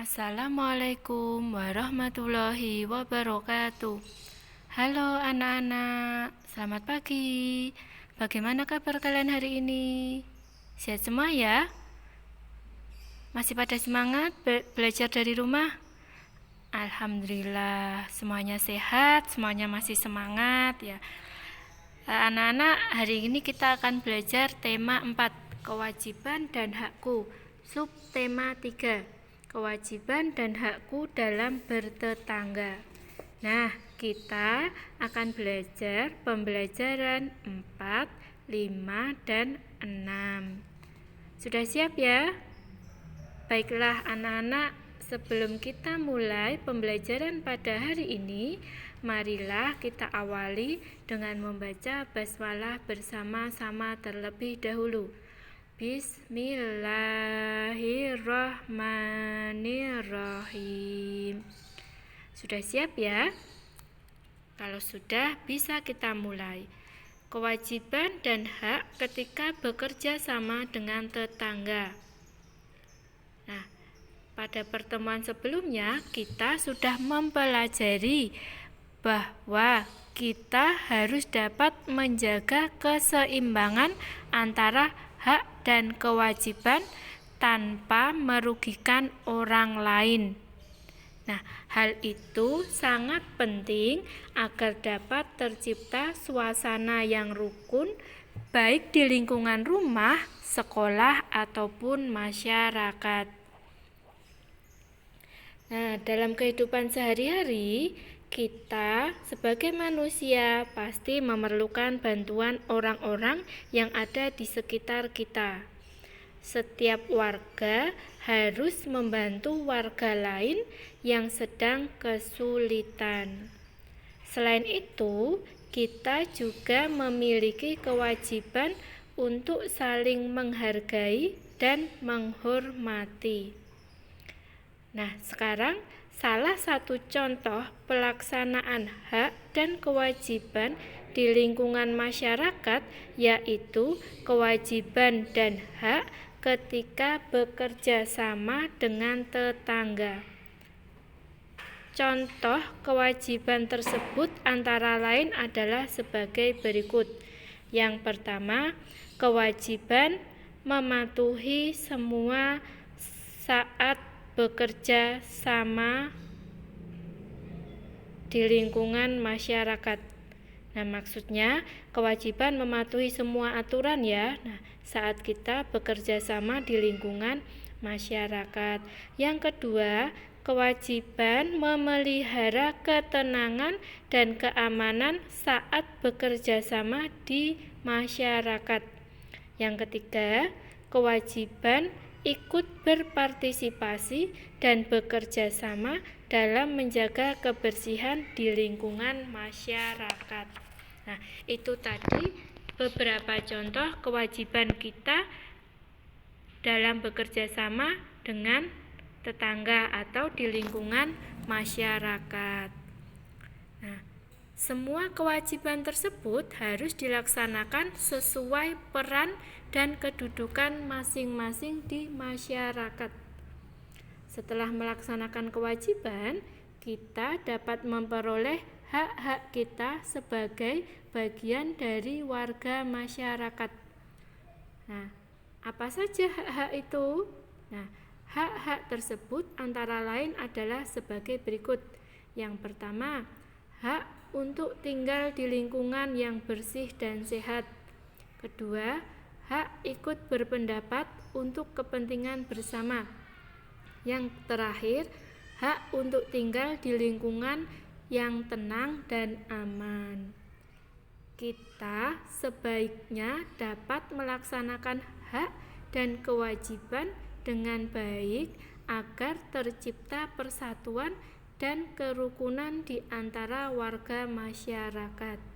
Assalamualaikum warahmatullahi wabarakatuh. Halo anak-anak, selamat pagi. Bagaimana kabar kalian hari ini? Sehat semua ya? Masih pada semangat belajar dari rumah? Alhamdulillah, semuanya sehat, semuanya masih semangat ya. Anak-anak, hari ini kita akan belajar tema 4, kewajiban dan hakku. Subtema 3, kewajiban dan hakku dalam bertetangga. Nah, kita akan belajar pembelajaran 4, 5, dan 6. Sudah siap ya? Baiklah anak-anak, sebelum kita mulai pembelajaran pada hari ini, marilah kita awali dengan membaca basmalah bersama-sama terlebih dahulu. Bismillahirrahmanirrahim. Sudah siap ya? Kalau sudah, bisa kita mulai. Kewajiban dan hak ketika bekerja sama dengan tetangga. Nah, pada pertemuan sebelumnya kita sudah mempelajari bahwa kita harus dapat menjaga keseimbangan antara hak dan kewajiban tanpa merugikan orang lain. Nah, hal itu sangat penting agar dapat tercipta suasana yang rukun baik di lingkungan rumah, sekolah, ataupun masyarakat. Nah, dalam kehidupan sehari-hari, kita sebagai manusia pasti memerlukan bantuan orang-orang yang ada di sekitar kita. Setiap warga harus membantu warga lain yang sedang kesulitan. Selain itu, kita juga memiliki kewajiban untuk saling menghargai dan menghormati. Nah, sekarang salah satu contoh pelaksanaan hak dan kewajiban di lingkungan masyarakat yaitu kewajiban dan hak ketika bekerja sama dengan tetangga. Contoh kewajiban tersebut antara lain adalah sebagai berikut. Yang pertama, kewajiban mematuhi semua saat bekerja sama di lingkungan masyarakat. Nah, maksudnya kewajiban mematuhi semua aturan ya. Nah, saat kita bekerja sama di lingkungan masyarakat. Yang kedua, kewajiban memelihara ketenangan dan keamanan saat bekerja sama di masyarakat. Yang ketiga, kewajiban ikut berpartisipasi dan bekerja sama dalam menjaga kebersihan di lingkungan masyarakat. Nah, itu tadi beberapa contoh kewajiban kita dalam bekerja sama dengan tetangga atau di lingkungan masyarakat. Nah, semua kewajiban tersebut harus dilaksanakan sesuai peran dan kedudukan masing-masing di masyarakat. Setelah melaksanakan kewajiban, kita dapat memperoleh hak-hak kita sebagai bagian dari warga masyarakat. Nah, apa saja hak-hak itu? Nah, hak-hak tersebut antara lain adalah sebagai berikut. Yang pertama, hak untuk tinggal di lingkungan yang bersih dan sehat. Kedua, hak ikut berpendapat untuk kepentingan bersama. Yang terakhir, hak untuk tinggal di lingkungan yang tenang dan aman. Kita sebaiknya dapat melaksanakan hak dan kewajiban dengan baik agar tercipta persatuan dan kerukunan di antara warga masyarakat.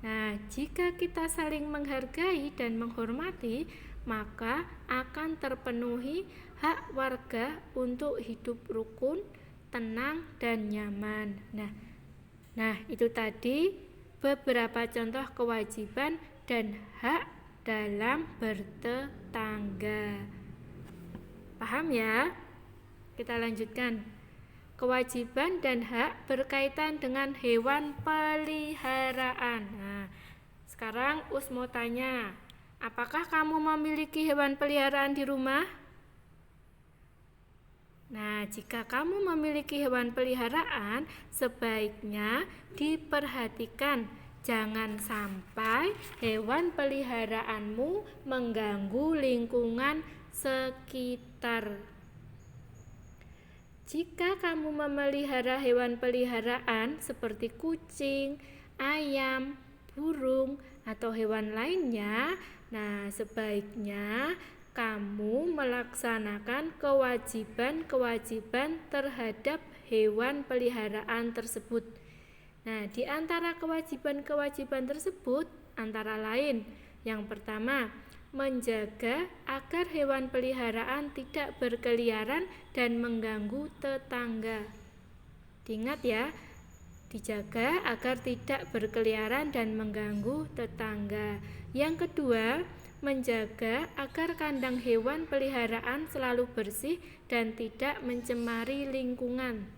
Nah, jika kita saling menghargai dan menghormati, maka akan terpenuhi hak warga untuk hidup rukun, tenang, dan nyaman. Nah, itu tadi beberapa contoh kewajiban dan hak dalam bertetangga. Paham ya? Kita lanjutkan. Kewajiban dan hak berkaitan dengan hewan peliharaan. Nah, sekarang Us mau tanya, apakah kamu memiliki hewan peliharaan di rumah? Nah, jika kamu memiliki hewan peliharaan, sebaiknya diperhatikan. Jangan sampai hewan peliharaanmu mengganggu lingkungan sekitar. Jika kamu memelihara hewan peliharaan seperti kucing, ayam, burung, atau hewan lainnya, nah sebaiknya kamu melaksanakan kewajiban-kewajiban terhadap hewan peliharaan tersebut. Nah, di antara kewajiban-kewajiban tersebut antara lain, yang pertama, menjaga agar hewan peliharaan tidak berkeliaran dan mengganggu tetangga. Diingat ya, dijaga agar tidak berkeliaran dan mengganggu tetangga. Yang kedua, menjaga agar kandang hewan peliharaan selalu bersih dan tidak mencemari lingkungan.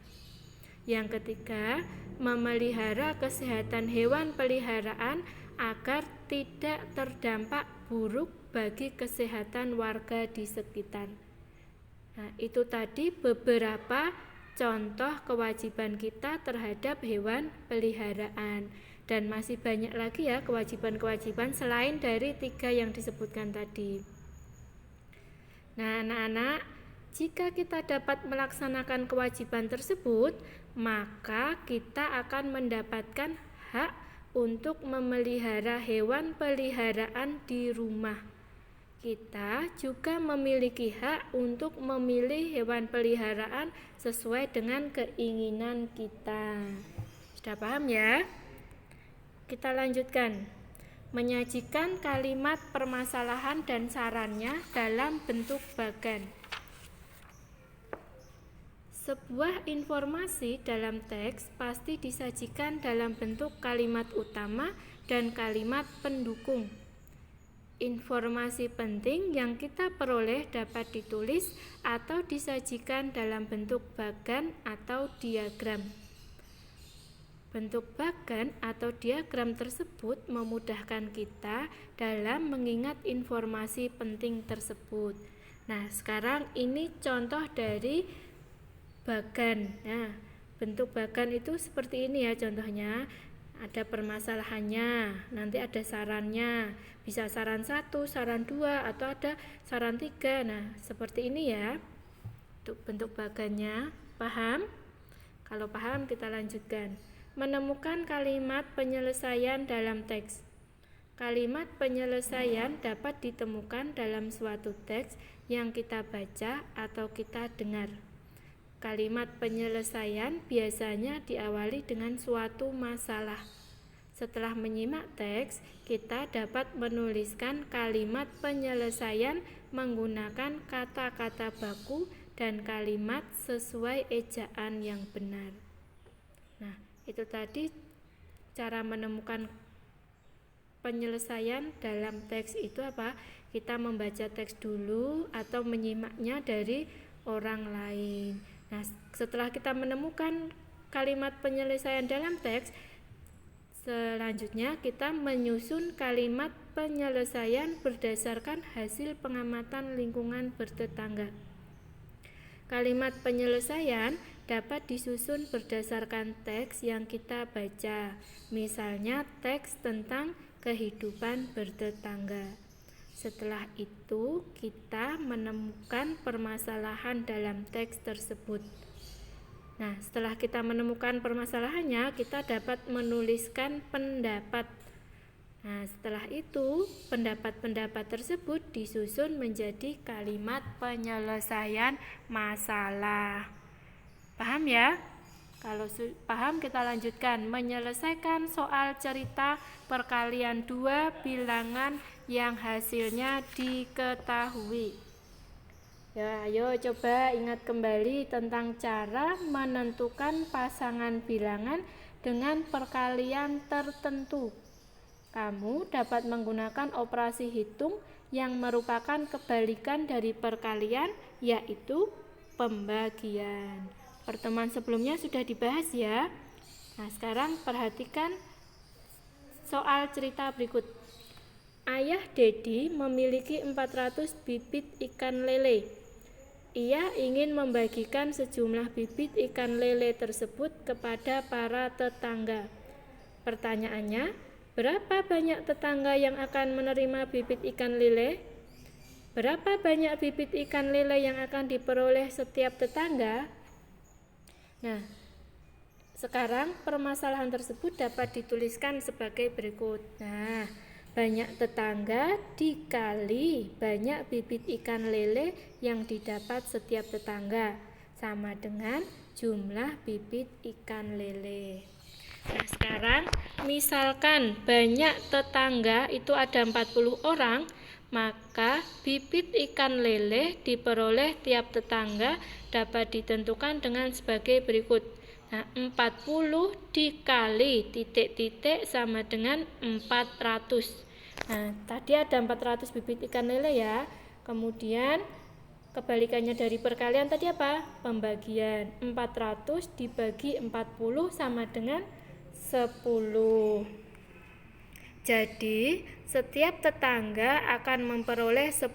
Yang ketiga, memelihara kesehatan hewan peliharaan agar tidak terdampak buruk bagi kesehatan warga di sekitar. Nah, itu tadi beberapa contoh kewajiban kita terhadap hewan peliharaan. Dan masih banyak lagi ya kewajiban-kewajiban selain dari 3 yang disebutkan tadi. Nah, anak-anak, jika kita dapat melaksanakan kewajiban tersebut, maka kita akan mendapatkan hak untuk memelihara hewan peliharaan di rumah. Kita juga memiliki hak untuk memilih hewan peliharaan sesuai dengan keinginan kita. Sudah paham ya? Kita lanjutkan. Menyajikan kalimat permasalahan dan sarannya dalam bentuk bagan. Sebuah informasi dalam teks pasti disajikan dalam bentuk kalimat utama dan kalimat pendukung. Informasi penting yang kita peroleh dapat ditulis atau disajikan dalam bentuk bagan atau diagram. Bentuk bagan atau diagram tersebut memudahkan kita dalam mengingat informasi penting tersebut. Nah, sekarang ini contoh dari bagan. Nah, bentuk bagan itu seperti ini ya contohnya. Ada permasalahannya, nanti ada sarannya, bisa saran 1, saran 2, atau ada saran 3. Nah, seperti ini ya untuk bentuk bagannya. Paham? Kalau paham, kita lanjutkan. Menemukan kalimat penyelesaian dalam teks. Kalimat penyelesaian dapat ditemukan dalam suatu teks yang kita baca atau kita dengar. Kalimat penyelesaian biasanya diawali dengan suatu masalah. Setelah menyimak teks, kita dapat menuliskan kalimat penyelesaian menggunakan kata-kata baku dan kalimat sesuai ejaan yang benar. Nah, itu tadi cara menemukan penyelesaian dalam teks itu apa? Kita membaca teks dulu atau menyimaknya dari orang lain. Nah, setelah kita menemukan kalimat penyelesaian dalam teks, selanjutnya kita menyusun kalimat penyelesaian berdasarkan hasil pengamatan lingkungan bertetangga. Kalimat penyelesaian dapat disusun berdasarkan teks yang kita baca, misalnya teks tentang kehidupan bertetangga. Setelah itu, kita menemukan permasalahan dalam teks tersebut. Nah, setelah kita menemukan permasalahannya, kita dapat menuliskan pendapat. Nah, setelah itu, pendapat-pendapat tersebut disusun menjadi kalimat penyelesaian masalah. Paham ya? Kalau paham, kita lanjutkan. Menyelesaikan soal cerita perkalian 2 bilangan yang hasilnya diketahui. Ya, ayo coba ingat kembali tentang cara menentukan pasangan bilangan dengan perkalian tertentu. Kamu dapat menggunakan operasi hitung yang merupakan kebalikan dari perkalian, yaitu pembagian. Pertemuan sebelumnya sudah dibahas ya. Nah, sekarang perhatikan soal cerita berikut. Ayah Dedi memiliki 400 bibit ikan lele. Ia ingin membagikan sejumlah bibit ikan lele tersebut kepada para tetangga. Pertanyaannya, berapa banyak tetangga yang akan menerima bibit ikan lele? Berapa banyak bibit ikan lele yang akan diperoleh setiap tetangga? Nah, sekarang permasalahan tersebut dapat dituliskan sebagai berikut. Nah, banyak tetangga dikali banyak bibit ikan lele yang didapat setiap tetangga sama dengan jumlah bibit ikan lele. Nah, sekarang misalkan banyak tetangga itu ada 40 orang, maka bibit ikan lele diperoleh tiap tetangga dapat ditentukan dengan sebagai berikut. Nah, 40 dikali titik-titik sama dengan 400. Nah, tadi ada 400 bibit ikan lele ya. Kemudian kebalikannya dari perkalian tadi apa? Pembagian. 400 dibagi 40 sama dengan 10. Jadi, setiap tetangga akan memperoleh 10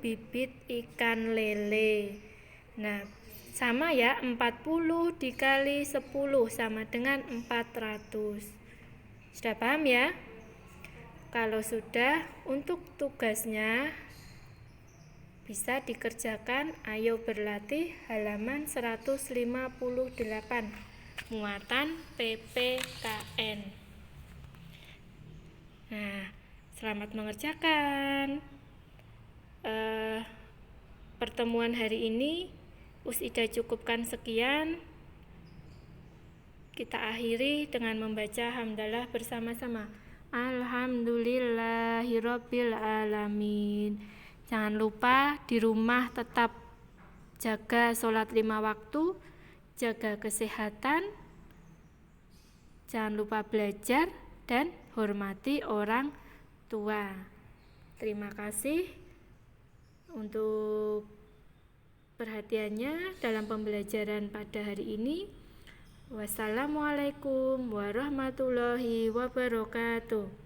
bibit ikan lele. Nah, sama ya, 40 dikali 10 sama dengan 400. Sudah paham ya? Kalau sudah, untuk tugasnya bisa dikerjakan. Ayo berlatih halaman 158. Muatan PPKN. Nah, selamat mengerjakan. Pertemuan hari ini Usida cukupkan sekian. Kita akhiri dengan membaca hamdalah bersama-sama. Alhamdulillahirabbil alamin. Jangan lupa di rumah tetap jaga sholat 5 waktu, jaga kesehatan, jangan lupa belajar dan hormati orang tua. Terima kasih untuk perhatiannya dalam pembelajaran pada hari ini. Wassalamualaikum warahmatullahi wabarakatuh.